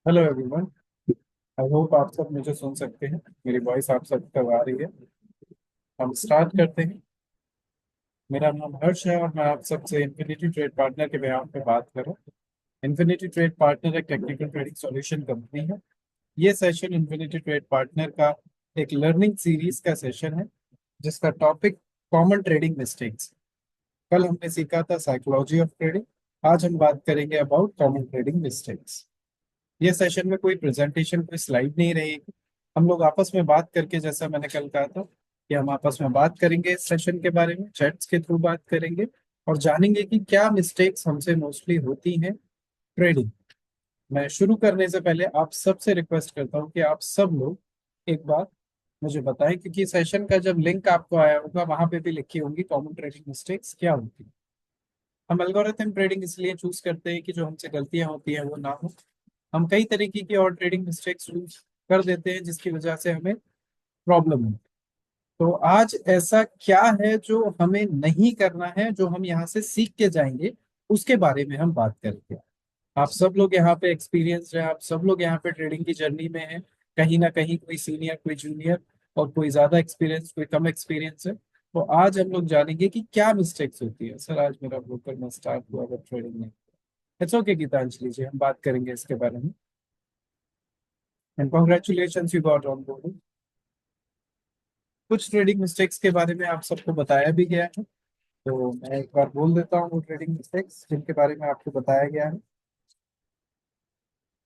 Hello everyone. I hope आप सब मुझे सुन सकते हैं। मेरी वॉइस आप सब तक आ रही है। हम स्टार्ट करते हैं। मेरा नाम हर्ष है और मैं आप सबसे इन्फिनिटी ट्रेड पार्टनर के बेहाफ पे बात कर रहा हूँ। इन्फिनिटी ट्रेड पार्टनर एक टेक्निकल ट्रेडिंग सॉल्यूशन कंपनी है। ये सेशन इन्फिनिटी ट्रेड पार्टनर का एक लर्निंग सीरीज का सेशन है, जिसका टॉपिक कॉमन ट्रेडिंग मिस्टेक्स। कल हमने सीखा था साइकोलॉजी ऑफ ट्रेडिंग। आज हम बात करेंगे अबाउट कॉमन ट्रेडिंग मिस्टेक्स। ये सेशन में कोई प्रेजेंटेशन, कोई स्लाइड नहीं रहेगी। हम लोग आपस में बात करके, जैसा मैंने कल कहा था कि हम आपस में बात करेंगे इस सेशन के बारे में, चैट्स के थ्रू बात करेंगे और जानेंगे कि क्या मिस्टेक्स हमसे मोस्टली होती हैं ट्रेडिंग। मैं शुरू करने से पहले आप सबसे रिक्वेस्ट करता हूँ कि आप सब लोग एक बार मुझे बताएं, क्योंकि सेशन का जब लिंक आपको आया होगा वहां पे भी लिखी होंगी कॉमन ट्रेडिंग मिस्टेक्स क्या होती है। हम एल्गोरिथम ट्रेडिंग इसलिए चूज करते हैं कि जो हमसे गलतियां होती हैं वो ना हो। हम कई तरीके की और ट्रेडिंग मिस्टेक्स यूज कर देते हैं जिसकी वजह से हमें प्रॉब्लम है। तो आज ऐसा क्या है जो हमें नहीं करना है, जो हम यहाँ से सीख के जाएंगे, उसके बारे में हम बात करेंगे। आप सब लोग यहाँ पे एक्सपीरियंस है, आप सब लोग यहाँ पे ट्रेडिंग की जर्नी में हैं। कहीं ना कहीं कोई सीनियर, कोई जूनियर और कोई ज्यादा एक्सपीरियंस, कोई कम एक्सपीरियंस है। तो आज हम लोग जानेंगे कि क्या मिस्टेक्स होती है। सर, आज मेरा ब्रोकर में स्टार्ट हुआ अगर ट्रेडिंग में। इट्स ओके गीतांजलि जी, हम बात करेंगे इसके बारे में। And congratulation, you got on board. कुछ ट्रेडिंग मिस्टेक्स के बारे में आप सबको बताया भी गया है, तो मैं एक बार बोल देता हूँ वो ट्रेडिंग मिस्टेक्स जिनके बारे में आपको बताया गया है।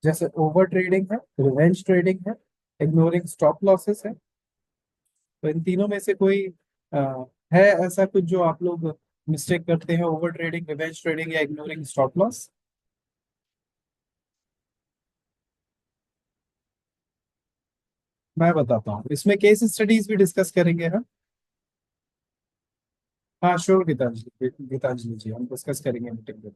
जैसे ओवर ट्रेडिंग है, रिवेंज ट्रेडिंग है, इग्नोरिंग स्टॉप लॉसेस है। तो इन तीनों में से कोई अ, है ऐसा कुछ जो आप लोग मिस्टेक करते हैं? ओवर ट्रेडिंग, रिवेंज ट्रेडिंग या इग्नोरिंग स्टॉप लॉस? मैं बताता हूँ, इसमें केस स्टडीज भी डिस्कस करेंगे हम। हाँ श्योर गीतांजलि, गीतांजलि जी, हम डिस्कस करेंगे मीटिंग में।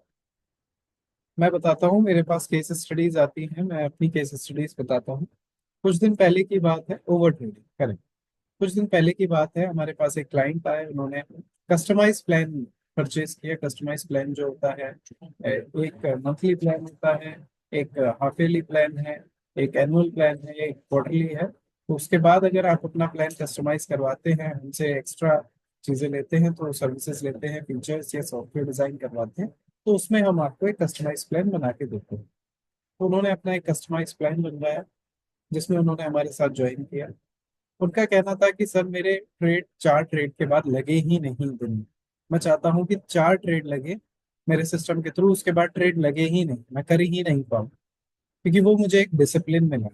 मैं बताता हूँ, मेरे पास केस स्टडीज आती हैं, मैं अपनी केस स्टडीज बताता हूँ। कुछ दिन पहले की बात है, ओवर ट्रेडिंग करेक्ट। कुछ दिन पहले की बात है, हमारे पास एक क्लाइंट आए, उन्होंने कस्टमाइज प्लान परचेज किया। कस्टमाइज प्लान जो होता है, एक मंथली प्लान होता है, एक हाफ ईयरली प्लान है, एक एनुअल प्लान है, एक क्वार्टरली है। तो उसके बाद अगर आप अपना प्लान कस्टमाइज करवाते हैं, हमसे एक्स्ट्रा चीज़ें लेते हैं, तो सर्विसेज लेते हैं, फीचर्स या सॉफ्टवेयर डिजाइन करवाते हैं, तो उसमें हम आपको एक कस्टमाइज प्लान बना के देते हैं। तो उन्होंने अपना एक कस्टमाइज प्लान बनवाया, जिसमें उन्होंने हमारे साथ ज्वाइन किया। उनका कहना था कि सर, मेरे ट्रेड 4 ट्रेड के बाद लगे ही नहीं दिन में। मैं चाहता हूँ कि 4 ट्रेड लगे मेरे सिस्टम के थ्रू, उसके बाद ट्रेड लगे ही नहीं, मैं कर ही नहीं पाऊँ। क्योंकि वो मुझे एक डिसिप्लिन मिला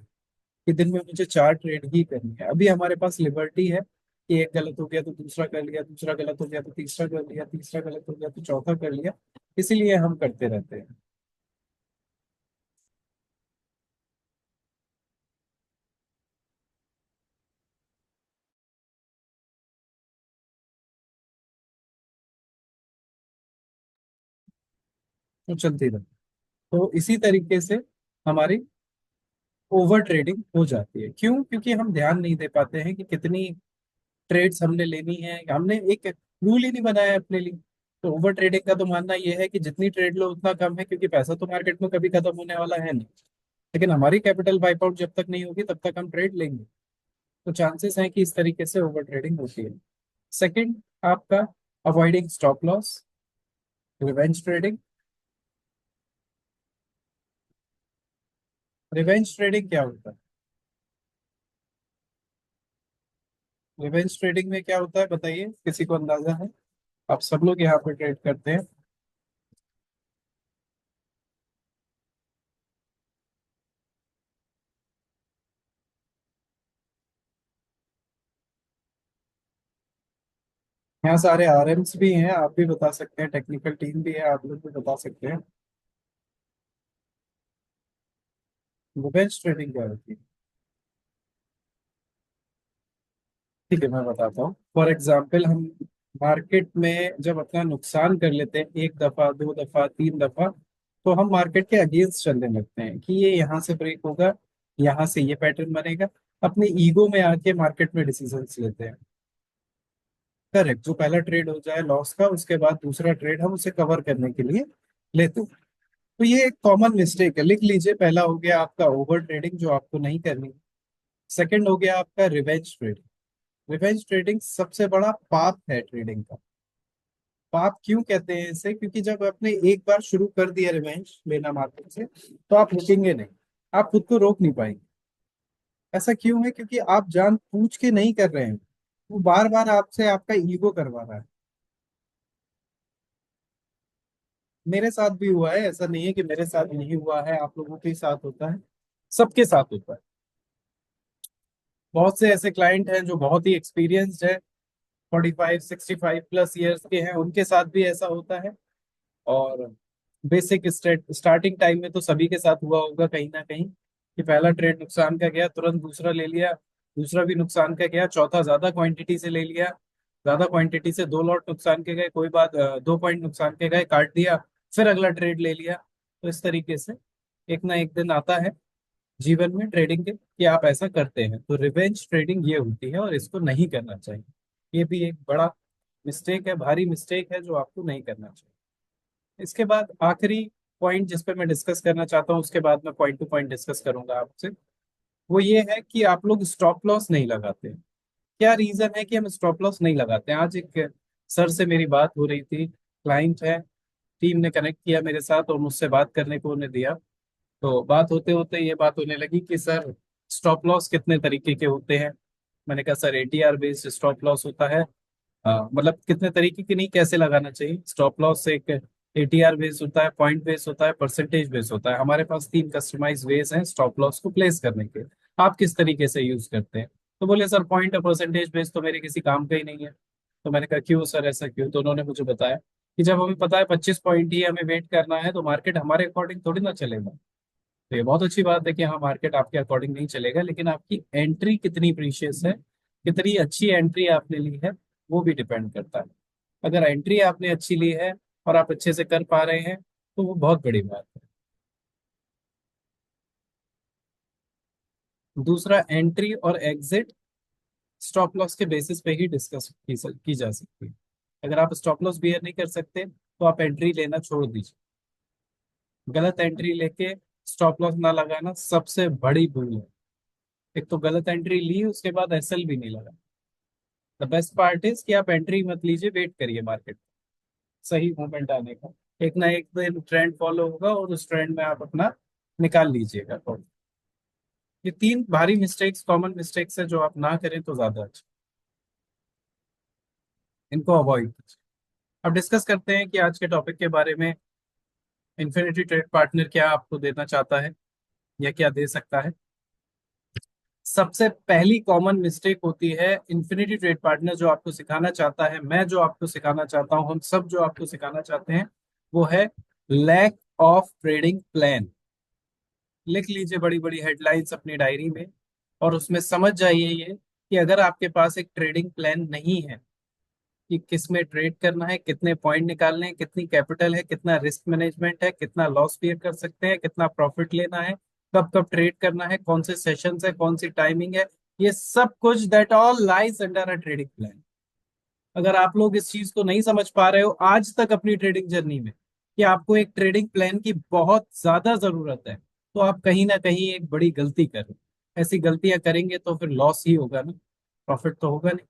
कि दिन में मुझे 4 ट्रेड ही करनी है। अभी हमारे पास लिबर्टी है कि एक गलत हो गया तो दूसरा कर लिया, दूसरा गलत हो गया तो तीसरा कर लिया, तीसरा गलत हो गया तो चौथा कर लिया। इसीलिए हम करते रहते हैं। तो चलती रहे। तो इसी तरीके से हमारी ओवर ट्रेडिंग हो जाती है। क्यों? क्योंकि हम ध्यान नहीं दे पाते हैं कि कितनी ट्रेड्स हमने लेनी है। हमने एक रूल ही नहीं बनाया है अपने लिए। तो ओवर ट्रेडिंग का तो मानना यह है कि जितनी ट्रेड लो उतना कम है, क्योंकि पैसा तो मार्केट में कभी खत्म होने वाला है नहीं। लेकिन हमारी कैपिटल वाइप आउट जब तक नहीं होगी तब तक हम ट्रेड लेंगे। तो चांसेस हैं कि इस तरीके से ओवर ट्रेडिंग होती है। सेकंड, आपका avoiding stop loss, revenge trading. Revenge trading क्या होता है? रिवेंज ट्रेडिंग में क्या होता है बताइए, किसी को अंदाजा है? आप सब लोग यहाँ पे ट्रेड करते हैं। यहाँ सारे आरएम्स भी हैं, आप भी बता सकते हैं, टेक्निकल टीम भी है, आप लोग भी बता सकते हैं। रिवेंज ट्रेडिंग क्या होती है? ठीक है, मैं बताता हूँ। फॉर एग्जाम्पल, हम मार्केट में जब अपना नुकसान कर लेते हैं, एक दफा, दो दफा, तीन दफा, तो हम मार्केट के अगेंस्ट चलने लगते हैं कि ये यहाँ से ब्रेक होगा, यहाँ से ये पैटर्न बनेगा। अपने ईगो में आके मार्केट में डिसीजंस लेते हैं। करेक्ट, जो पहला ट्रेड हो जाए लॉस का, उसके बाद दूसरा ट्रेड हम उसे कवर करने के लिए लेते हैं। तो ये एक कॉमन मिस्टेक है, लिख लीजिए। पहला हो गया आपका ओवर ट्रेडिंग, जो आपको नहीं करनी। सेकंड हो गया आपका रिवेंज ट्रेडिंग। रिवेंज ट्रेडिंग सबसे बड़ा पाप है ट्रेडिंग का। पाप क्यों कहते हैं इसे? क्योंकि जब आपने एक बार शुरू कर दिया रिवेंज लेना मार्केट से, तो आप रुकेंगे नहीं, आप खुद को रोक नहीं पाएंगे। ऐसा क्यों है? क्योंकि आप जान पूछ के नहीं कर रहे हैं, वो बार बार आपसे आपका ईगो करवा रहा है। मेरे साथ भी हुआ है, ऐसा नहीं है कि मेरे साथ नहीं हुआ है, आप लोगों के साथ होता है, सबके साथ होता है। बहुत से ऐसे क्लाइंट हैं जो बहुत ही एक्सपीरियंस्ड है, 45 65 प्लस ईयर्स के हैं, उनके साथ भी ऐसा होता है। और बेसिक स्टार्टिंग टाइम में तो सभी के साथ हुआ होगा कहीं ना कहीं, कि पहला ट्रेड नुकसान का गया, तुरंत दूसरा ले लिया, दूसरा भी नुकसान का गया, चौथा ज्यादा क्वांटिटी से ले लिया, ज्यादा क्वांटिटी से 2 लॉट नुकसान के गए, कोई बात 2 पॉइंट नुकसान के गए, काट दिया, फिर अगला ट्रेड ले लिया। तो इस तरीके से एक ना एक दिन आता है जीवन में ट्रेडिंग के कि आप ऐसा करते हैं। तो रिवेंज ट्रेडिंग ये होती है और इसको नहीं करना चाहिए। ये भी एक बड़ा मिस्टेक है, भारी मिस्टेक है, जो आपको नहीं करना चाहिए। इसके बाद आखिरी पॉइंट जिस पे मैं डिस्कस करना चाहता हूँ, उसके बाद मैं पॉइंट टू पॉइंट डिस्कस करूंगा आपसे, वो ये है कि आप लोग स्टॉप लॉस नहीं लगाते। क्या रीजन है कि हम स्टॉप लॉस नहीं लगाते? आज एक सर से मेरी बात हो रही थी, क्लाइंट है, टीम ने कनेक्ट किया मेरे साथ और मुझसे बात करने को उन्हें दिया। तो बात होते होते ये बात होने लगी कि सर, स्टॉप लॉस कितने तरीके के होते हैं? मैंने कहा sir, ATR based stop loss होता है। मतलब कितने तरीके की नहीं, कैसे लगाना चाहिए स्टॉप लॉस? एक एटीआर बेस होता है, पॉइंट बेस होता है, परसेंटेज बेस होता है। हमारे पास 3 कस्टमाइज वेज हैं स्टॉप लॉस को प्लेस करने के। आप किस तरीके से यूज करते हैं? तो बोले सर, पॉइंट और परसेंटेज बेस तो मेरे किसी काम का ही नहीं है। तो मैंने कहा क्यों सर, ऐसा क्यों? तो उन्होंने मुझे बताया कि जब हमें पता है 25 पॉइंट ही हमें वेट करना है, तो मार्केट हमारे अकॉर्डिंग थोड़ी ना चलेगा। तो ये बहुत अच्छी बात है कि हाँ, मार्केट आपके अकॉर्डिंग नहीं चलेगा, लेकिन आपकी एंट्री कितनी प्रीशियस है, कितनी अच्छी एंट्री आपने ली है, वो भी डिपेंड करता है। अगर एंट्री आपने अच्छी ली है और आप अच्छे से कर पा रहे हैं, तो वो बहुत बड़ी बात है। दूसरा, एंट्री और एग्जिट स्टॉप लॉस के बेसिस पे ही डिस्कस की जा सकती है। अगर आप स्टॉप लॉस बियर नहीं कर सकते, तो आप एंट्री लेना छोड़ दीजिए। गलत एंट्री लेके स्टॉप लॉस ना लगाना सबसे बड़ी भूल है। एक तो गलत एंट्री ली, उसके बाद एसएल भी नहीं लगा। द बेस्ट पार्ट इज कि आप एंट्री मत लीजिए, वेट करिए मार्केट सही मूवमेंट आने का। एक ना एक दिन ट्रेंड फॉलो होगा और उस ट्रेंड में आप अपना निकाल लीजिएगा। तो ये 3 भारी मिस्टेक्स, कॉमन मिस्टेक्स है, जो आप ना करें तो ज्यादा अच्छा, इनको अवॉइड कीजिए। अब डिस्कस करते हैं कि आज के टॉपिक के बारे में, इन्फिनिटी ट्रेड पार्टनर क्या आपको देना चाहता है या क्या दे सकता है। सबसे पहली कॉमन मिस्टेक होती है, इन्फिनिटी ट्रेड पार्टनर जो आपको सिखाना चाहता है, मैं जो आपको सिखाना चाहता हूं, हम सब जो आपको सिखाना चाहते हैं, वो है लैक ऑफ ट्रेडिंग प्लान। लिख लीजिए बड़ी बड़ी हेडलाइंस अपनी डायरी में, और उसमें समझ जाइए ये कि अगर आपके पास एक ट्रेडिंग प्लान नहीं है कि किस में ट्रेड करना है, कितने पॉइंट निकालने हैं, कितनी कैपिटल है, कितना रिस्क मैनेजमेंट है, कितना लॉस बियर कर सकते हैं, कितना प्रॉफिट लेना है, कब कब ट्रेड करना है, कौन से सेशंस है, कौन सी टाइमिंग है, ये सब कुछ that all lies under a trading plan. अगर आप लोग इस चीज को नहीं समझ पा रहे हो आज तक अपनी ट्रेडिंग जर्नी में, कि आपको एक ट्रेडिंग प्लान की बहुत ज्यादा जरूरत है, तो आप कहीं ना कहीं एक बड़ी गलती कर रहे हो। ऐसी गलतियां करेंगे तो फिर लॉस ही होगा ना, प्रॉफिट तो होगा नहीं।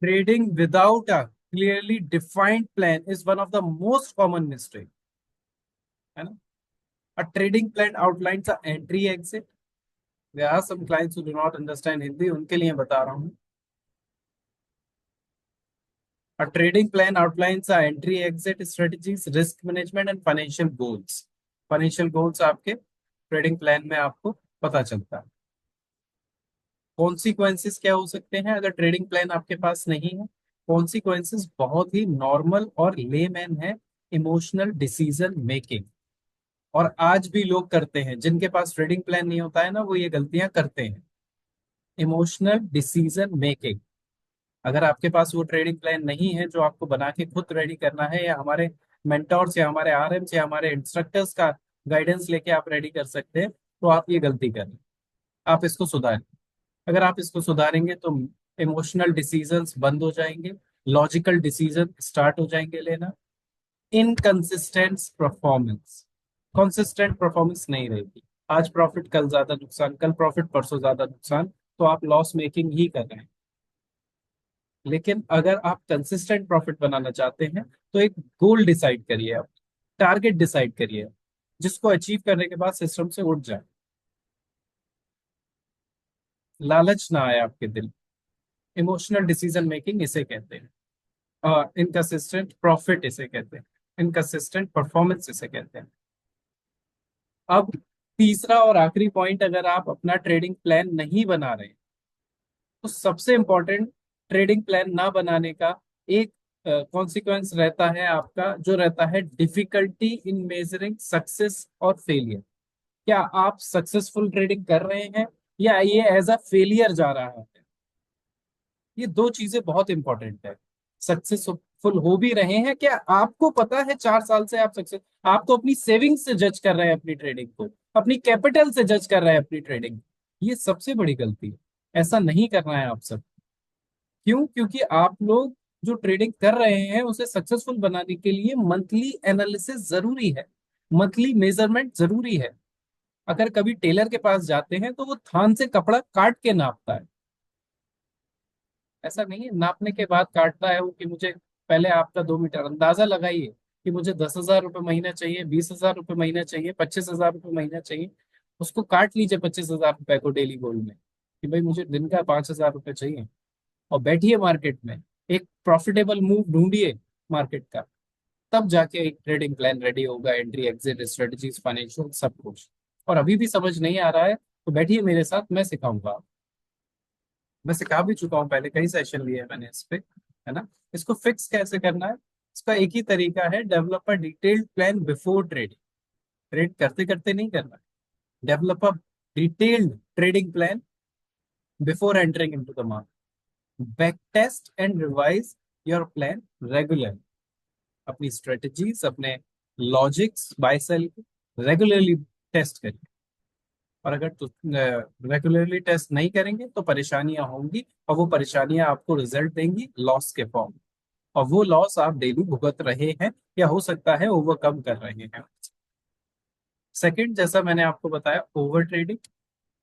Trading without a clearly defined plan is one of the most common mistake, है ना? A trading plan outlines a entry exit. There are some clients who do not understand Hindi, उनके लिए बता रहा हूँ। A trading plan outlines a entry exit strategies, risk management and financial goals. Financial goals आपके trading plan में आपको पता चलता है। कॉन्सिक्वेंसेस क्या हो सकते हैं अगर ट्रेडिंग प्लान आपके पास नहीं है? कॉन्सिक्वेंसेस बहुत ही नॉर्मल और लेमैन है। Emotional decision making. और आज भी लोग करते हैं, जिनके पास ट्रेडिंग प्लान नहीं होता है ना, वो ये गलतियां करते हैं। Emotional decision making. अगर आपके पास वो ट्रेडिंग प्लान नहीं है जो आपको बना के खुद रेडी करना है, या हमारे मेंटोर्स या हमारे आरएम या हमारे इंस्ट्रक्टर्स का गाइडेंस लेके आप रेडी कर सकते हैं, तो आप ये गलती कर रहे हैं। आप इसको सुधारें। अगर आप इसको सुधारेंगे तो इमोशनल डिसीजंस बंद हो जाएंगे, लॉजिकल डिसीजन स्टार्ट हो जाएंगे लेना। इनकंसिस्टेंट परफॉर्मेंस, कंसिस्टेंट परफॉर्मेंस नहीं रहेगी। आज प्रॉफिट कल ज्यादा नुकसान, कल प्रॉफिट परसों ज्यादा नुकसान, तो आप लॉस मेकिंग ही कर रहे हैं। लेकिन अगर आप कंसिस्टेंट प्रॉफिट बनाना चाहते हैं तो एक गोल डिसाइड करिए, आप टारगेट डिसाइड करिए, जिसको अचीव करने के बाद सिस्टम से उठ जाए, लालच ना आए आपके दिल। इमोशनल डिसीजन मेकिंग इसे कहते हैं, इनकंसिस्टेंट प्रॉफिट इसे कहते हैं, इनकंसिस्टेंट परफॉर्मेंस इसे कहते हैं। अब तीसरा और आखिरी पॉइंट, अगर आप अपना ट्रेडिंग प्लान नहीं बना रहे, तो सबसे इंपॉर्टेंट, ट्रेडिंग प्लान ना बनाने का एक कॉन्सिक्वेंस रहता है आपका, जो रहता है डिफिकल्टी इन मेजरिंग सक्सेस और फेलियर। क्या आप सक्सेसफुल ट्रेडिंग कर रहे हैं या ये एज अ फेलियर जा रहा है? ये दो चीजें बहुत इंपॉर्टेंट है। सक्सेसफुल हो भी रहे हैं क्या, आपको पता है 4 साल से आप सक्सेस, आप तो अपनी सेविंग से जज कर रहे हैं अपनी ट्रेडिंग को, अपनी कैपिटल से जज कर रहे हैं अपनी ट्रेडिंग। ये सबसे बड़ी गलती है। ऐसा नहीं करना है आप सब। क्यों? क्योंकि आप लोग जो ट्रेडिंग कर रहे हैं उसे सक्सेसफुल बनाने के लिए मंथली एनालिसिस जरूरी है, मंथली मेजरमेंट जरूरी है। अगर कभी टेलर के पास जाते हैं तो वो थान से कपड़ा काट के नापता है। ऐसा नहीं है नापने के बाद काटता है वो कि मुझे, पहले आपका 2 मीटर अंदाजा लगाइए कि मुझे 10,000 रुपये महीना चाहिए, 20,000 रुपये महीना चाहिए, 25,000 रुपये महीना चाहिए। उसको काट लीजिए 25,000 रुपये को डेली गोल में, कि भाई मुझे दिन का 5,000 रुपये चाहिए। और बैठिए मार्केट में, एक प्रॉफिटेबल मूव ढूंढिए मार्केट का। तब जाके एक ट्रेडिंग प्लान रेडी होगा, एंट्री एग्जिट स्ट्रेटजीज फाइनेंशियल सब कुछ। और अभी भी समझ नहीं आ रहा है तो बैठिए मेरे साथ, मैं सिखाऊंगा। मैं सिखा भी चुका हूँ, पहले कई सेशन लिए हैं मैंने इस पे, है ना। इसको फिक्स कैसे करना है, इसका एक ही तरीका है, develop a detailed plan before trading. Trade करते करते नहीं करना है, develop a detailed trading plan before entering into the market. Back test and revise your plan regular. अपनी स्ट्रेटजीज, अपने logics, buy sell regularly test करिए। और अगर रेगुलरली टेस्ट नहीं करेंगे तो परेशानियां होंगी, और वो परेशानियां आपको रिजल्ट देंगी लॉस के फॉर्म। और वो लॉस आप डेली भुगत रहे हैं, या हो सकता है ओवरकम कर रहे हैं। सेकंड, जैसा मैंने आपको बताया, ओवर ट्रेडिंग।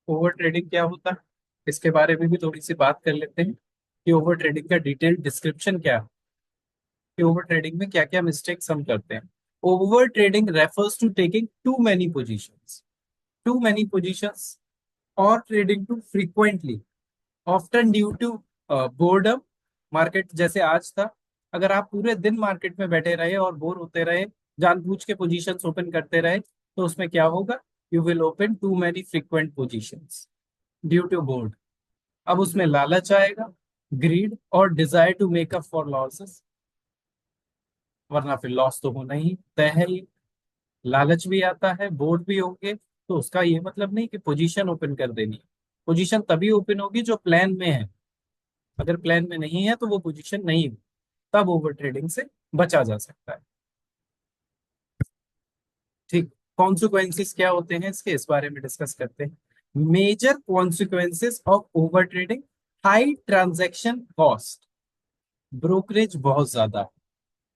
ओवर ट्रेडिंग क्या होता है, इसके बारे में भी थोड़ी सी बात कर लेते हैं कि ओवर ट्रेडिंग का डिटेल डिस्क्रिप्शन क्या है, कि ओवर ट्रेडिंग में क्या क्या मिस्टेक्स हम करते हैं। Over trading refers to taking too many positions, too many positions, और trading too frequently, often due to boredom. Market जैसे आज था, अगर आप पूरे दिन मार्केट में बैठे रहे और बोर होते रहे, जानबूझ के पोजीशंस ओपन करते रहे, तो उसमें क्या होगा, you will open too many frequent positions due to board. अब उसमें लालच आएगा, ग्रीड और desire to make up for losses, वरना फिर लॉस तो होना ही तय है ही। लालच भी आता है, बोर्ड भी होंगे, तो उसका ये मतलब नहीं कि पोजीशन ओपन कर देनी है। पोजीशन तभी ओपन होगी जो प्लान में है। अगर प्लान में नहीं है तो वो पोजीशन नहीं है, तब ओवर ट्रेडिंग से बचा जा सकता है। ठीक। कॉन्सिक्वेंसेस क्या होते हैं इसके, इस बारे में डिस्कस करते हैं। Major consequences of over trading, high transaction cost. Brokerage बहुत ज्यादा है।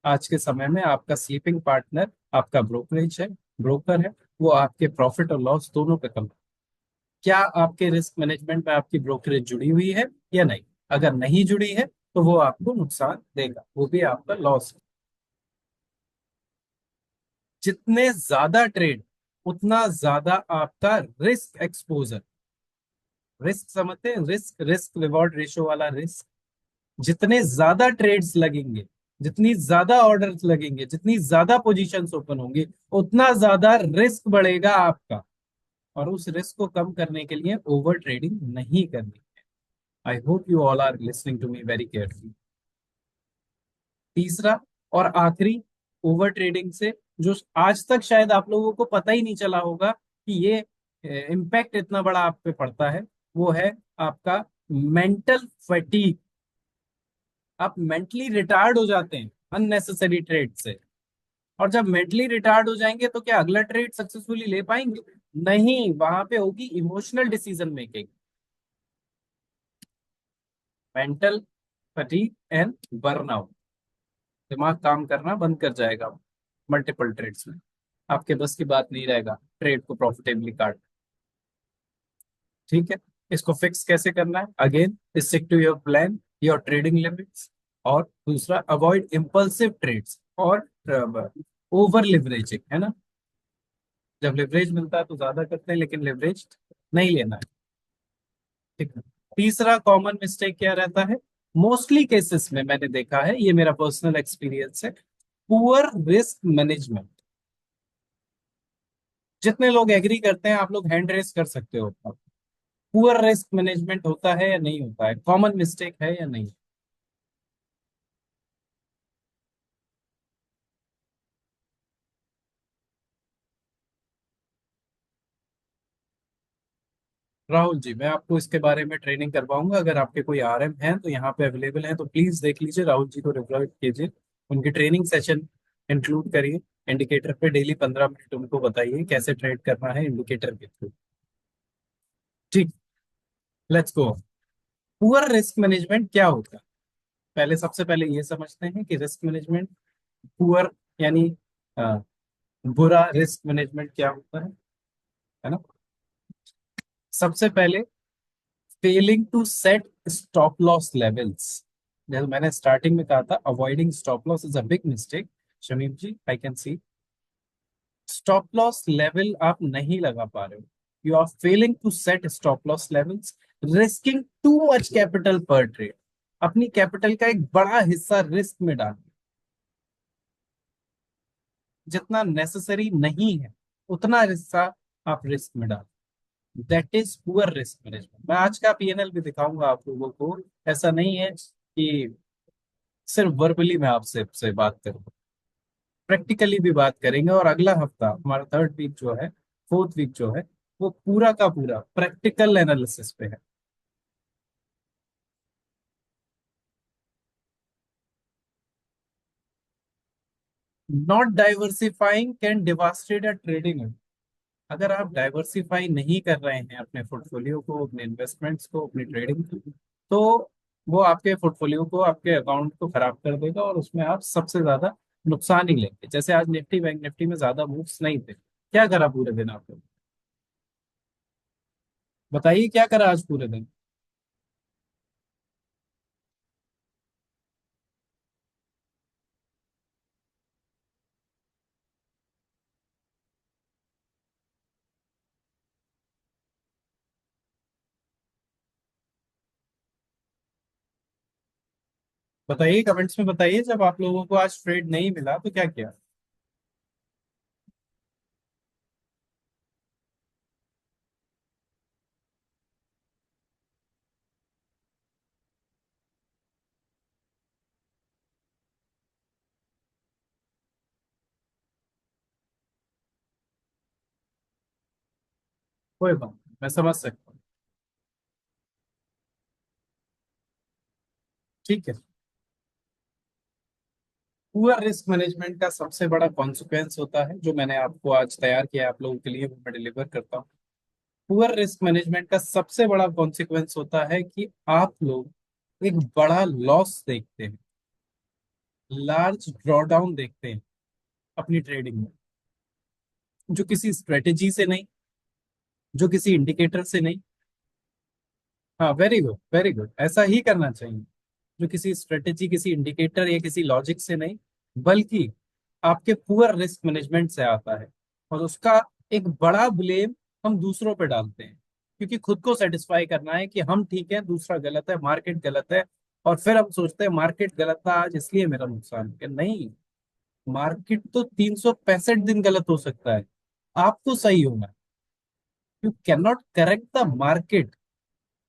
आज के समय में आपका स्लीपिंग पार्टनर आपका ब्रोकरेज है, ब्रोकर है। वो आपके प्रॉफिट और लॉस दोनों पे कम। क्या आपके रिस्क मैनेजमेंट में आपकी ब्रोकरेज जुड़ी हुई है या नहीं? अगर नहीं जुड़ी है तो वो आपको नुकसान देगा, वो भी आपका लॉस। जितने ज्यादा ट्रेड, उतना ज्यादा आपका रिस्क एक्सपोजर। रिस्क समझते हैं, रिस्क, रिस्क रिवॉर्ड रेशो वाला रिस्क। जितने ज्यादा ट्रेड्स लगेंगे, जितनी ज्यादा ऑर्डर्स लगेंगे, जितनी ज्यादा पोजीशंस ओपन होंगी, उतना ज्यादा रिस्क बढ़ेगा आपका। और उस रिस्क को कम करने के लिए ओवर ट्रेडिंग नहीं करनी। I hope you all are listening to me very carefully. तीसरा और आखिरी, ओवर ट्रेडिंग से जो आज तक शायद आप लोगों को पता ही नहीं चला होगा कि ये इम्पैक्ट इतना बड़ा आप पे पड़ता है, वो है आपका मेंटल फटीग। आप मेंटली रिटायर्ड हो जाते हैं अननेसेसरी ट्रेड से। और जब मेंटली रिटायर्ड हो जाएंगे तो क्या अगला ट्रेड सक्सेसफुली ले पाएंगे? नहीं, वहां पे होगी emotional decision making. Mental fatigue and burnout, दिमाग काम करना बंद कर जाएगा मल्टीपल ट्रेड्स में, आपके बस की बात नहीं रहेगा ट्रेड को प्रॉफिटेबली काट। ठीक है, इसको फिक्स कैसे करना है? Again, stick to your plan, your trading limits, और दूसरा अवॉइड इम्पल्सिव ट्रेड्स और ओवर लिवरेजिंग, है ना। जब लिवरेज मिलता है तो ज्यादा करते हैं, लेकिन लिवरेज नहीं लेना है। ठीक है। तीसरा कॉमन मिस्टेक क्या रहता है? मोस्टली केसेस में मैंने देखा है, ये मेरा पर्सनल एक्सपीरियंस है, पुअर रिस्क मैनेजमेंट। जितने लोग एग्री करते हैं, आप लोग हैंड रेस कर सकते हो। पुअर रिस्क मैनेजमेंट होता है या नहीं होता है? कॉमन मिस्टेक है या नहीं? राहुल जी, मैं आपको इसके बारे में ट्रेनिंग करवाऊंगा। अगर आपके कोई आरएम हैं तो यहाँ पे अवेलेबल हैं, तो प्लीज देख लीजिए, राहुल जी को रिप्लाई कीजिए, उनकी ट्रेनिंग सेशन इंक्लूड करिए। इंडिकेटर पे डेली 15 मिनट उनको बताइए कैसे ट्रेड करना है इंडिकेटर के थ्रू। ठीक, let's go. Poor risk management क्या होता है? पहले, सबसे पहले ये समझते हैं कि रिस्क मैनेजमेंट, पुअर यानी अ, बुरा रिस्क मैनेजमेंट क्या होता है ना। सबसे पहले, failing to set stop loss levels. जैसे मैंने स्टार्टिंग में कहा था, avoiding stop loss is a big mistake. Shamim ji, I can see stop loss level आप नहीं लगा पा रहे हो, you are failing to set stop loss levels, risking too much capital पर ट्रेड। अपनी कैपिटल का एक बड़ा हिस्सा रिस्क में डाल, जितना नेसेसरी नहीं है उतना हिस्सा आप रिस्क में डाल। That is poor risk management. मैं आज का पीएनएल भी दिखाऊंगा आप लोगों को। ऐसा नहीं है कि सिर्फ वर्बली मैं आपसे से बात करूं, प्रैक्टिकली भी बात करेंगे। और अगला हफ्ता हमारा थर्ड वीक जो है, फोर्थ वीक जो है, वो पूरा का पूरा प्रैक्टिकल एनालिसिस पे है। Not diversifying can devastate a trading. अगर आप डाइवर्सिफाई नहीं कर रहे हैं अपने पोर्टफोलियो को, अपने इन्वेस्टमेंट्स को, अपनी ट्रेडिंग को, तो वो आपके पोर्टफोलियो को, आपके अकाउंट को खराब कर देगा, और उसमें आप सबसे ज्यादा नुकसान ही लेंगे। जैसे आज निफ्टी, बैंक निफ्टी में ज्यादा मूव्स नहीं थे, क्या करा पूरे दिन आपने? बताइए क्या करा आज पूरे दिन? बताइए, कमेंट्स में बताइए, जब आप लोगों को आज ट्रेड नहीं मिला तो क्या किया? कोई बात नहीं, मैं समझ सकता हूँ। ठीक है। पुअर रिस्क मैनेजमेंट का सबसे बड़ा कॉन्सिक्वेंस होता है, जो मैंने आपको आज तैयार किया है आप लोगों के लिए, वो मैं डिलीवर करता हूँ। पुअर रिस्क मैनेजमेंट का सबसे बड़ा कॉन्सिक्वेंस होता है कि आप लोग एक बड़ा लॉस देखते हैं, लार्ज ड्रॉडाउन देखते हैं अपनी ट्रेडिंग में, जो किसी स्ट्रेटेजी से नहीं, जो किसी इंडिकेटर से नहीं। हाँ, वेरी गुड वेरी गुड, ऐसा ही करना चाहिए। जो किसी स्ट्रेटेजी, किसी इंडिकेटर या किसी लॉजिक से नहीं, बल्कि आपके पुअर रिस्क मैनेजमेंट से आता है। और उसका एक बड़ा ब्लेम हम दूसरों पे डालते हैं, क्योंकि खुद को सेटिस्फाई करना है कि हम ठीक है, दूसरा गलत है, मार्केट गलत है। और फिर हम सोचते हैं मार्केट गलत था आज, इसलिए मेरा नुकसान हो गया। नहीं, मार्केट तो 365 दिन गलत हो सकता है, आपको सही होना है। You can not correct the market,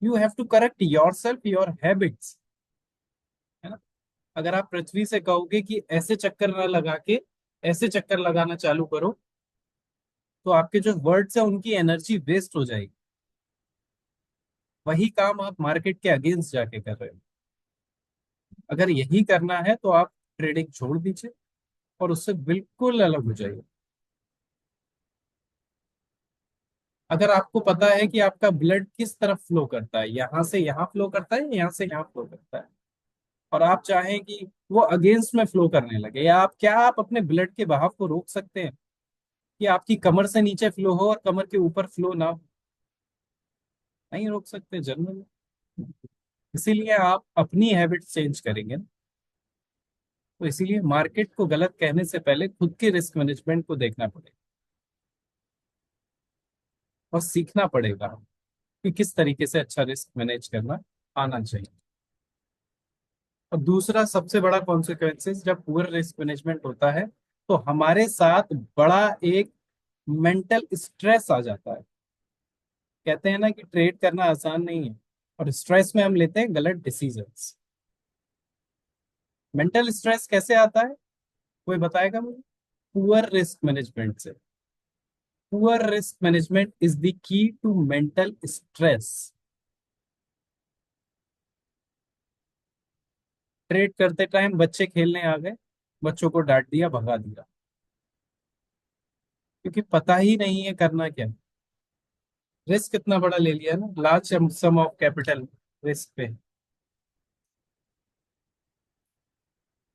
you have to correct yourself, your habits, है ना। अगर आप पृथ्वी से कहोगे कि ऐसे चक्कर ना लगा के ऐसे चक्कर लगाना चालू करो, तो आपके जो वर्ड्स है उनकी एनर्जी वेस्ट हो जाएगी। वही काम आप मार्केट के अगेंस्ट जाके कर रहे हो। अगर यही करना है तो आप ट्रेडिंग छोड़ दीजिए और उससे बिल्कुल अलग हो जाइए। अगर आपको पता है कि आपका ब्लड किस तरफ फ्लो करता है, यहाँ से यहाँ फ्लो करता है, यहाँ से यहाँ फ्लो करता है, और आप चाहें कि वो अगेंस्ट में फ्लो करने लगे, या आप अपने ब्लड के बहाव को रोक सकते हैं कि आपकी कमर से नीचे फ्लो हो और कमर के ऊपर फ्लो ना हो? नहीं रोक सकते जनरल। इसीलिए आप अपनी हैबिट चेंज करेंगे ना। तो इसीलिए मार्केट को गलत कहने से पहले खुद के रिस्क मैनेजमेंट को देखना पड़ेगा और सीखना पड़ेगा कि किस तरीके से अच्छा रिस्क मैनेज करना आना चाहिए। और दूसरा सबसे बड़ा कॉन्सिक्वेंसेस जब पुअर रिस्क मैनेजमेंट होता है, तो हमारे साथ बड़ा एक मेंटल स्ट्रेस आ जाता है। कहते हैं ना कि ट्रेड करना आसान नहीं है, और स्ट्रेस में हम लेते हैं गलत डिसीजंस। मेंटल स्ट्रेस कैसे आता है, कोई बताएगा मुझे? पुअर रिस्क मैनेजमेंट से। Poor risk management is the key to mental stress. Trade करते टाइम बच्चे खेलने आ गए, बच्चों को डांट दिया, भगा दिया, क्योंकि पता ही नहीं है करना क्या। रिस्क इतना बड़ा ले लिया ना, large some of capital risk पे।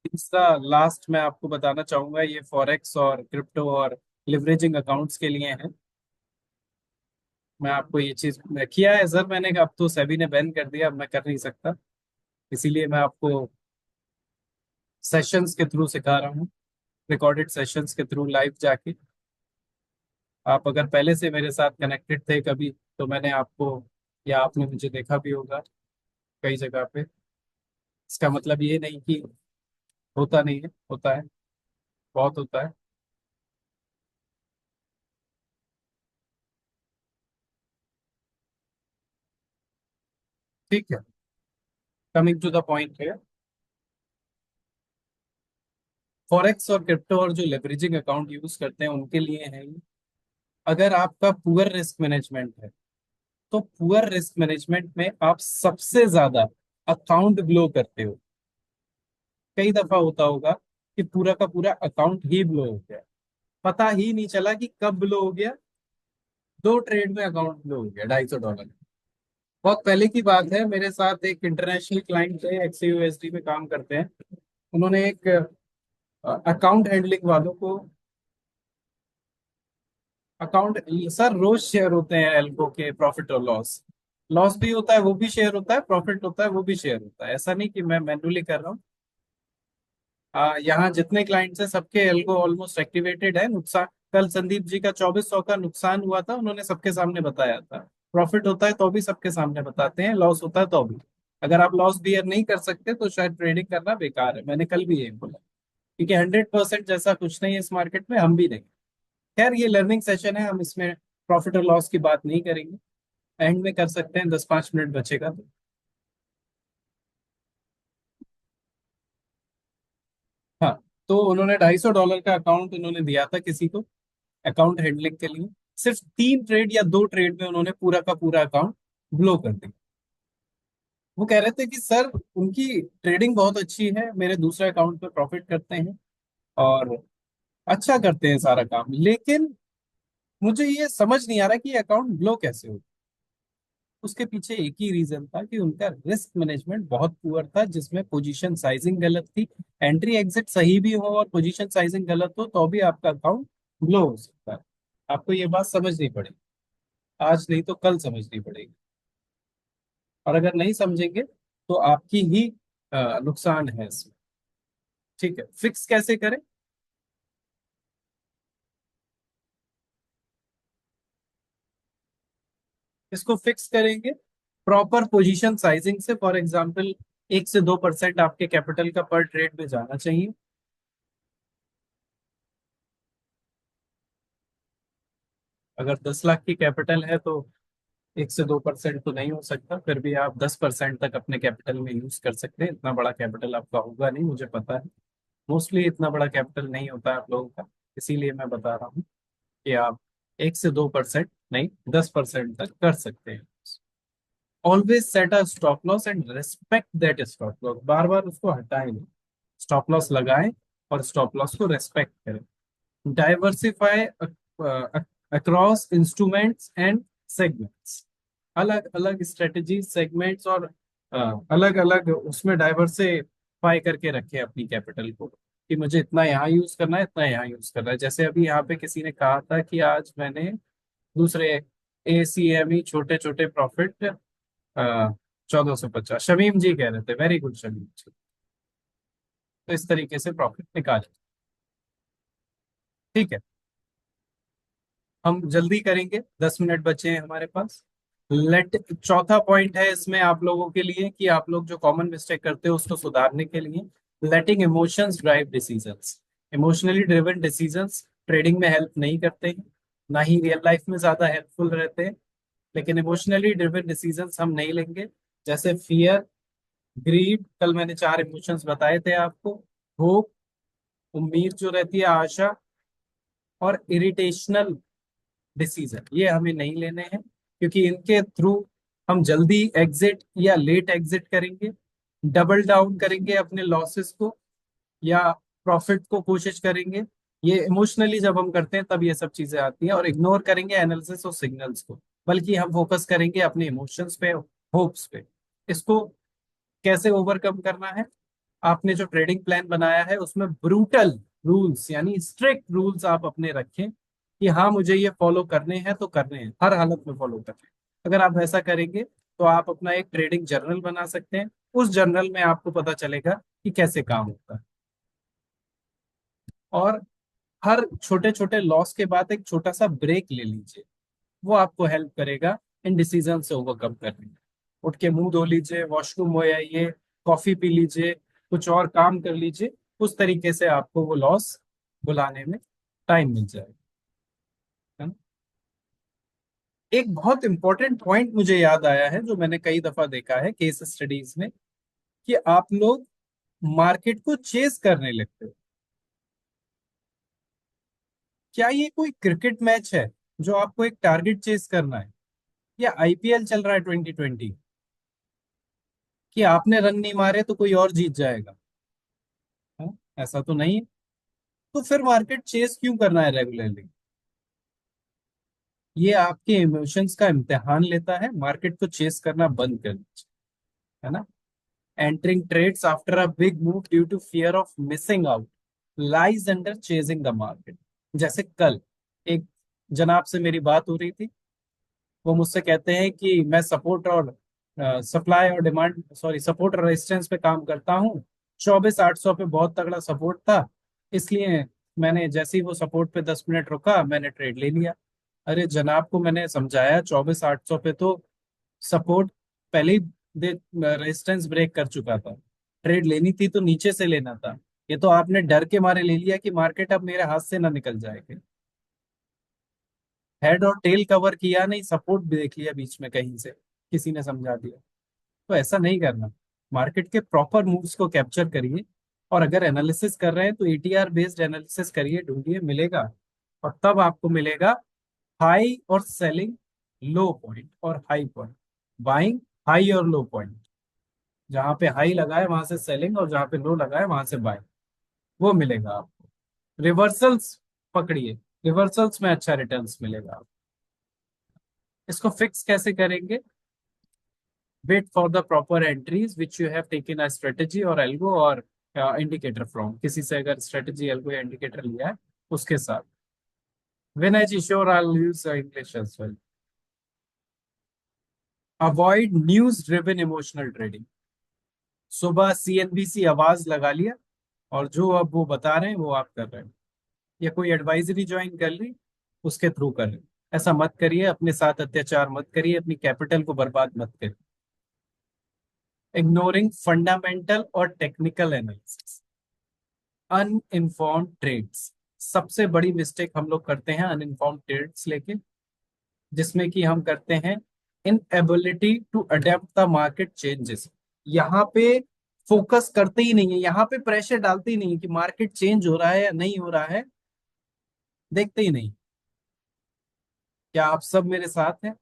तीसरा लास्ट मैं आपको बताना चाहूंगा, ये फॉरेक्स और क्रिप्टो और लिवरेजिंग अकाउंट्स के लिए है। मैं आपको ये चीज किया है सर मैंने, अब तो सेबी ने बैन कर दिया, अब मैं कर नहीं सकता। इसीलिए मैं आपको सेशंस के थ्रू सिखा रहा हूँ, रिकॉर्डेड सेशंस के थ्रू लाइव जाके। आप अगर पहले से मेरे साथ कनेक्टेड थे कभी, तो मैंने आपको, या आपने मुझे देखा भी होगा कई जगह पे। इसका मतलब ये नहीं कि होता नहीं है, होता है, बहुत होता है। ठीक है, कमिंग टू द पॉइंट है, फॉरेक्स और क्रिप्टो और जो लेवरेजिंग अकाउंट यूज करते हैं उनके लिए है ये। अगर आपका पुअर रिस्क मैनेजमेंट है, तो पुअर रिस्क मैनेजमेंट में आप सबसे ज्यादा अकाउंट ब्लो करते हो। कई दफा होता होगा कि पूरा का पूरा अकाउंट ही ब्लो हो गया, पता ही नहीं चला कि कब ब्लो हो गया। 2 ट्रेड में अकाउंट ब्लो हो गया, $250। बहुत पहले की बात है, मेरे साथ एक इंटरनेशनल क्लाइंट थे, XAUSD में काम करते हैं। उन्होंने एक अकाउंट हैंडलिंग वालों को, अकाउंट, सर रोज शेयर होते हैं एल्को के, प्रॉफिट और लॉस। लॉस भी होता है वो भी शेयर होता है, प्रॉफिट होता है वो भी शेयर होता है, ऐसा नहीं कि मैं मैन्युअली कर रहा हूँ। यहाँ जितने क्लाइंट्स हैं सबके एल्गो ऑलमोस्ट एक्टिवेटेड है। नुकसान, कल संदीप जी का 2400 का नुकसान हुआ था, उन्होंने सबके सामने बताया था। प्रॉफिट होता है तो भी सबके सामने बताते हैं, लॉस होता है तो भी। अगर आप लॉस बियर नहीं कर सकते तो शायद ट्रेडिंग करना बेकार है, मैंने कल भी यही बोला। क्योंकि 100% जैसा कुछ नहीं है इस मार्केट में, हम भी नहीं। खैर ये लर्निंग सेशन है, हम इसमें प्रॉफिट और लॉस की बात नहीं करेंगे। एंड में कर सकते हैं, 10-5 मिनट बचेगा तो। हाँ, तो उन्होंने $250 का अकाउंट उन्होंने दिया था किसी को, अकाउंट हैंडलिंग के लिए। सिर्फ 3 ट्रेड या 2 ट्रेड में उन्होंने पूरा का पूरा अकाउंट ब्लो कर दिया। वो कह रहे थे कि सर उनकी ट्रेडिंग बहुत अच्छी है, मेरे दूसरे अकाउंट पे प्रॉफिट करते हैं और अच्छा करते हैं सारा काम, लेकिन मुझे ये समझ नहीं आ रहा कि ये अकाउंट ब्लो कैसे हो। उसके पीछे एक ही रीजन था कि उनका रिस्क मैनेजमेंट बहुत पुअर था, जिसमें पोजीशन साइजिंग गलत थी। एंट्री एग्जिट सही भी हो और पोजीशन साइजिंग गलत हो तो भी आपका अकाउंट ब्लो हो सकता है। आपको ये बात समझनी पड़ेगी, आज नहीं तो कल समझनी पड़ेगी। और अगर नहीं समझेंगे तो आपकी ही नुकसान है इसमें। ठीक है, फिक्स कैसे करें? इसको फिक्स करेंगे प्रॉपर पोजीशन साइजिंग से। फॉर एग्जांपल 1 से 2% आपके कैपिटल का पर ट्रेड में जाना चाहिए। अगर 10 लाख की कैपिटल है तो 1 से 2% तो नहीं हो सकता, फिर भी आप 10% तक अपने कैपिटल में यूज कर सकते हैं। इतना बड़ा कैपिटल आपका होगा नहीं, मुझे पता है। मोस्टली इतना बड़ा कैपिटल नहीं होता है आप लोगों का, इसीलिए मैं बता रहा हूँ कि आप 1 से 2% नहीं, 10% तक कर सकते हैं। Always set a stop loss and respect that stop loss, बार बार उसको हटाएं नहीं। स्टॉप लॉस लगाएं और स्टॉप लॉस को रेस्पेक्ट करें। Diversify across instruments and segments. अलग अलग स्ट्रेटजी सेगमेंट्स और अलग अलग उसमें डाइवर्स बाय करके रखे अपनी कैपिटल को, कि मुझे इतना यहाँ यूज करना है, इतना यहाँ यूज करना है। जैसे अभी यहाँ पे किसी ने कहा था कि आज मैंने दूसरे ACME छोटे छोटे प्रॉफिट 1450, शमीम जी कह रहे थे, वेरी गुड शमीम जी। तो इस तरीके से प्रॉफिट निकाले। ठीक है, हम जल्दी करेंगे, 10 मिनट बचे हैं हमारे पास। लेट चौथा पॉइंट है इसमें आप लोगों के लिए, कि आप लोग जो कॉमन मिस्टेक करते हो उसको सुधारने के लिए, letting emotions drive decisions. Emotionally driven decisions trading में हेल्प नहीं करते हैं, ना ही रियल लाइफ में ज्यादा हेल्पफुल रहते हैं। लेकिन इमोशनली ड्रिवन डिसीजंस हम नहीं लेंगे, जैसे फियर, ग्रीड, कल मैंने 4 इमोशंस बताए थे आपको, होप, उम्मीद जो रहती है, आशा, और इरिटेशनल डिसीजन, ये हमें नहीं लेने हैं, क्योंकि इनके थ्रू हम जल्दी एग्जिट या लेट एग्जिट करेंगे, डबल डाउन करेंगे अपने लॉसेस को या प्रॉफिट को कोशिश करेंगे। ये इमोशनली जब हम करते हैं तब ये सब चीजें आती हैं, और इग्नोर करेंगे एनालिसिस और सिग्नल्स को, बल्कि हम फोकस करेंगे अपने इमोशंस पे, होप्स पे। इसको कैसे ओवरकम करना है? आपने जो ट्रेडिंग प्लान बनाया है उसमें ब्रूटल रूल्स यानी स्ट्रिक्ट रूल्स आप अपने रखें, कि हाँ मुझे ये फॉलो करने हैं तो करने हैं, हर हालत में फॉलो करने हैं। अगर आप ऐसा करेंगे तो आप अपना एक ट्रेडिंग जर्नल बना सकते हैं। उस जर्नल में आपको पता चलेगा कि कैसे काम होता है, और हर छोटे छोटे लॉस के बाद एक छोटा सा ब्रेक ले लीजिए। वो आपको हेल्प करेगा इन डिसीजन से ओवरकम करने में। उठ के मुंह धो लीजिए, वॉशरूम हो आइए, कॉफी पी लीजिए, कुछ और काम कर लीजिए। उस तरीके से आपको वो लॉस बुलाने में टाइम मिल जाएगा, है ना? एक बहुत इंपॉर्टेंट पॉइंट मुझे याद आया है, जो मैंने कई दफा देखा है केस स्टडीज में, कि आप लोग मार्केट को चेस करने लगते हो। क्या ये कोई क्रिकेट मैच है जो आपको एक टारगेट चेस करना है, या IPL चल रहा है 2020, कि आपने रन नहीं मारे तो कोई और जीत जाएगा? है? ऐसा तो नहीं है। तो फिर मार्केट चेस क्यों करना है रेगुलरली? ये आपके इमोशंस का इम्तिहान लेता है, मार्केट को चेस करना बंद कर दीजिए, है ना? Entering trades after a big move due to fear of missing out lies under chasing the market. जैसे कल एक जनाब से मेरी बात हो रही थी, वो मुझसे कहते हैं कि मैं सपोर्ट और सप्लाई और डिमांड, सॉरी, सपोर्ट और रेजिस्टेंस पे काम करता हूँ। 24,800 पे बहुत तगड़ा सपोर्ट था, इसलिए मैंने जैसे ही वो सपोर्ट पे 10 मिनट रुका मैंने ट्रेड ले लिया। अरे जनाब को मैंने समझाया, 24,800 पे तो सपोर्ट पहले ही दे रेजिस्टेंस ब्रेक कर चुका था, ट्रेड लेनी थी तो नीचे से लेना था। ये तो आपने डर के मारे ले लिया कि मार्केट अब मेरे हाथ से ना निकल जाएगी। हेड और टेल कवर किया नहीं, सपोर्ट भी देख लिया बीच में कहीं से, किसी ने समझा दिया। तो ऐसा नहीं करना, मार्केट के प्रॉपर मूव्स को कैप्चर करिए। और अगर एनालिसिस कर रहे हैं तो ATR बेस्ड एनालिसिस करिए, ढूंढिए, मिलेगा। और तब आपको मिलेगा हाई और सेलिंग, लो पॉइंट और हाई पॉइंट, बाइंग, हाई और लो पॉइंट। जहां पे हाई लगाए वहां से सेलिंग, और जहां पे लो लगाए वहां से बाइंग, वो मिलेगा आपको। रिवर्सल्स पकड़िए, रिवर्सल्स में अच्छा रिटर्न्स मिलेगा आपको। इसको फिक्स कैसे करेंगे? Wait for the proper entries which you have taken a strategy और एल्गो और इंडिकेटर फ्रॉम, किसी से अगर स्ट्रेटेजी, एल्गो या इंडिकेटर लिया है उसके साथ। When I sure I use English as well. Avoid news driven emotional trading. सुबह CNBC आवाज लगा लिया, और जो अब वो बता रहे हैं वो आप कर रहे हैं, या कोई एडवाइजरी ज्वाइन कर ली उसके थ्रू कर रहे हैं। ऐसा मत करिए, अपने साथ अत्याचार मत करिए, अपनी कैपिटल को बर्बाद मत करिए। इग्नोरिंग फंडामेंटल और टेक्निकल एनालिसिस, अनइन्फॉर्म्ड ट्रेड्स। सबसे बड़ी मिस्टेक हम लोग करते हैं अनइन्फॉर्म्ड ट्रेड्स लेके, जिसमें कि हम करते हैं inability to adapt the market changes. यहाँ पे फोकस करते ही नहीं है, यहाँ पे प्रेशर डालते ही नहीं है कि मार्केट चेंज हो रहा है या नहीं हो रहा है, देखते ही नहीं। क्या आप सब मेरे साथ हैं?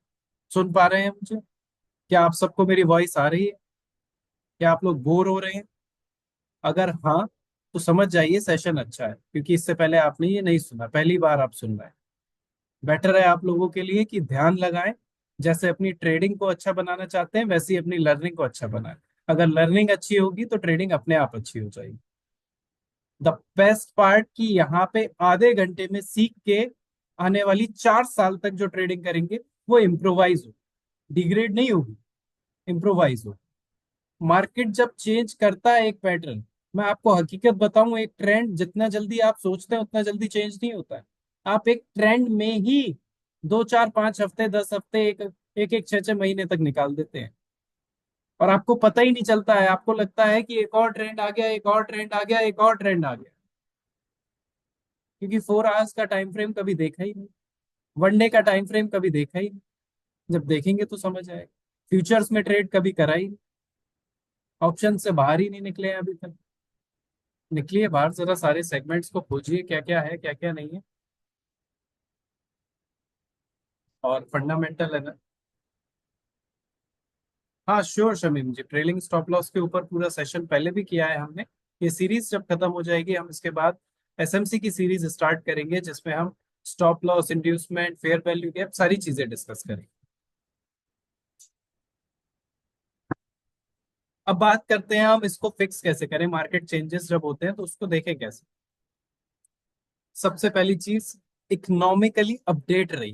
सुन पा रहे हैं मुझे? क्या आप सबको मेरी वॉइस आ रही है? क्या आप लोग बोर हो रहे हैं? अगर हाँ, तो समझ जाइए सेशन अच्छा है, क्योंकि इससे पहले आपने ये नहीं सुना, पहली बार आप सुन रहे हैं। बेटर है आप लोगों के लिए कि ध्यान लगाएं, जैसे अपनी ट्रेडिंग को अच्छा बनाना चाहते हैं वैसे ही अपनी लर्निंग को अच्छा बनाएं। अगर लर्निंग अच्छी होगी तो ट्रेडिंग अपने आप अच्छी हो जाएगी। द बेस्ट पार्ट कि यहाँ पे आधे घंटे में सीख के आने वाली 4 साल तक जो ट्रेडिंग करेंगे वो इम्प्रोवाइज हो, डिग्रेड नहीं होगी, इम्प्रोवाइज हो। मार्केट जब चेंज करता है एक पैटर्न, मैं आपको हकीकत बताऊं, एक ट्रेंड जितना जल्दी आप सोचते हैं उतना जल्दी चेंज नहीं होता है। आप एक ट्रेंड में ही 2 4 5 हफ्ते 10 हफ्ते एक एक 6 6 महीने तक निकाल देते हैं, और आपको पता ही नहीं चलता है। आपको लगता है कि एक और ट्रेंड आ गया, एक और ट्रेंड आ गया, एक और ट्रेंड आ गया, क्योंकि 4 आवर्स का टाइम फ्रेम कभी देखा ही नहीं, 1 डे का टाइम फ्रेम कभी देखा ही नहीं। जब देखेंगे तो समझ आएगा। फ्यूचर्स में ट्रेड कभी करा ही नहीं, ऑप्शन से बाहर ही नहीं निकले हैं अभी तक। निकलिए बाहर, जरा सारे सेगमेंट्स को खोजिए, क्या क्या है क्या क्या नहीं है। और फंडामेंटल है ना। हाँ श्योर शमीम जी, ट्रेलिंग स्टॉप लॉस के ऊपर पूरा सेशन पहले भी किया है हमने। ये सीरीज जब खत्म हो जाएगी, हम इसके बाद एसएमसी की सीरीज स्टार्ट करेंगे, जिसमें हम stop loss, inducement, fair value gap, सारी चीजें डिस्कस करेंगे। अब बात करते हैं हम इसको फिक्स कैसे करें, मार्केट चेंजेस जब होते हैं तो उसको देखें कैसे। सबसे पहली चीज, इकोनॉमिकली अपडेट रही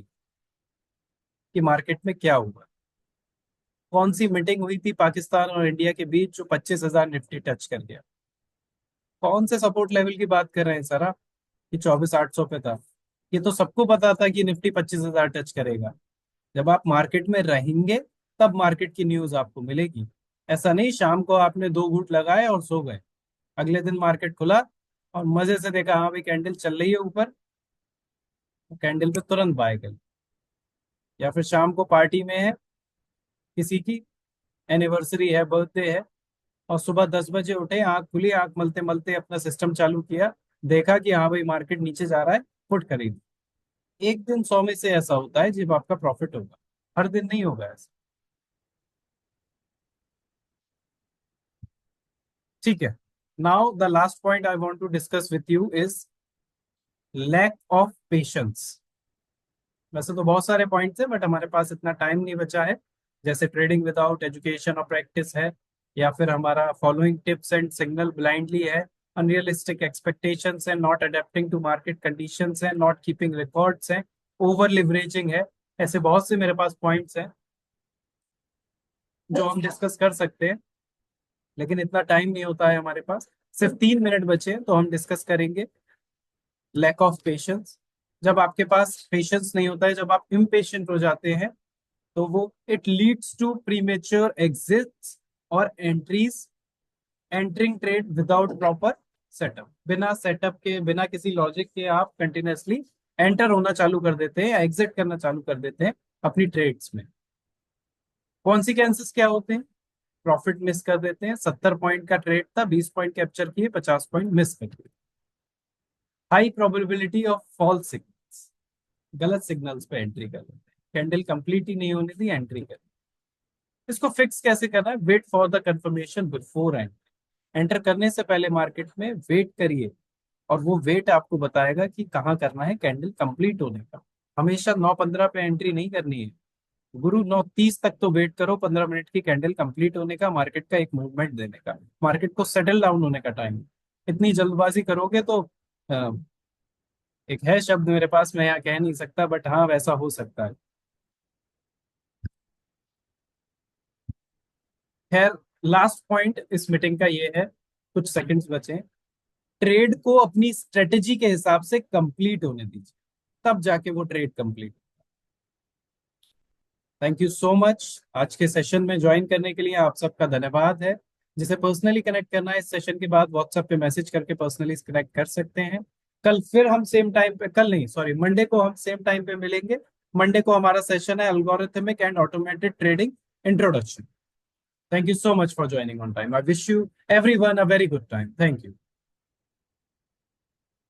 कि मार्केट में क्या हुआ। कौन सी मीटिंग हुई थी पाकिस्तान और इंडिया के बीच जो 25,000 निफ्टी टच कर गया। कौन से सपोर्ट लेवल की बात कर रहे हैं सर आप, कि 24,800 पे था। ये तो सबको पता था कि निफ्टी 25,000 टच करेगा। जब आप मार्केट में रहेंगे तब मार्केट की न्यूज आपको मिलेगी। ऐसा नहीं शाम को आपने 2 घूंट लगाए और सो गए, अगले दिन मार्केट खुला और मजे से देखा हाँ भाई कैंडल चल रही है ऊपर, कैंडल पे तुरंत बाय कर। या फिर शाम को पार्टी में है किसी की, एनिवर्सरी है, बर्थडे है, और सुबह 10 बजे उठे, आंख खुली, आंख मलते मलते अपना सिस्टम चालू किया, देखा कि हाँ भाई मार्केट नीचे जा रहा है, फुट खरीद। एक दिन 100 में से ऐसा होता है जब आपका प्रॉफिट होगा, हर दिन नहीं होगा ऐसा। ठीक है। Now the last point I want to discuss with you is lack of patience. वैसे तो बहुत सारे पॉइंट्स हैं, बट हमारे पास इतना टाइम नहीं बचा है। जैसे ट्रेडिंग विदाउट एजुकेशन और प्रैक्टिस है, या फिर हमारा following tips and signal blindly है, अनरियलिस्टिक एक्सपेक्टेशंस है, not adapting to market conditions है, नॉट कीपिंग रिकॉर्ड्स है, ओवर लिवरेजिंग है। ऐसे बहुत से मेरे पास पॉइंट्स हैं जो हम डिस्कस कर सकते हैं, लेकिन इतना टाइम नहीं होता है हमारे पास। सिर्फ 3 मिनट बचे हैं, तो हम डिस्कस करेंगे लैक ऑफ पेशेंस। जब आपके पास पेशेंस नहीं होता है, जब आप इम्पेशेंट हो जाते हैं, तो वो it leads to premature exits और entries, entering trade without proper setup. बिना सेटअप के, बिना किसी लॉजिक के आप कंटिन्यूअसली एंटर होना चालू कर देते हैं या एग्जिट करना चालू कर देते हैं अपनी ट्रेड्स में। कॉन्सिक्वेंसेस क्या होते हैं, प्रॉफिट मिस कर देते हैं। 70 पॉइंट का ट्रेड था, 20 पॉइंट कैप्चर किए, 50 पॉइंट मिस कर दिए। High probability of false signals, गलत सिग्नल्स पे एंट्री कर लेते हैं, कैंडल कंप्लीट ही नहीं होने दी, एंट्री कर। इसको फिक्स कैसे करना है, wait for the confirmation before enter करने से पहले मार्केट में वेट करिए, और वो वेट आपको बताएगा कि कहाँ करना है कैंडल कंप्लीट होने का। हमेशा 9:15 पे एंट्री नहीं करनी है गुरु, 9:30 तक तो वेट करो, 15 मिनट की कैंडल कंप्लीट होने का, मार्केट का एक मूवमेंट देने का, मार्केट को सेटल डाउन होने का टाइम। इतनी जल्दबाजी करोगे तो अ, एक है शब्द मेरे पास, मैं यहाँ कह नहीं सकता, बट हाँ वैसा हो सकता है। खैर, लास्ट पॉइंट इस मीटिंग का ये है, कुछ सेकंड्स बचे हैं, ट्रेड को अपनी स्ट्रेटेजी के हिसाब से कंप्लीट होने दीजिए, तब जाके वो trade complete. Thank you so much, आज के सेशन में ज्वाइन करने के लिए आप सबका धन्यवाद है। जिसे पर्सनली कनेक्ट करना है इस सेशन के बाद, व्हाट्सएप पे मैसेज करके पर्सनली कनेक्ट कर सकते हैं। कल फिर हम सेम टाइम पे, कल नहीं सॉरी, मंडे को हम सेम टाइम पे मिलेंगे। मंडे को हमारा सेशन है algorithmic and automated trading introduction. Thank you so much for joining on time. I wish you everyone a very good time. Thank you.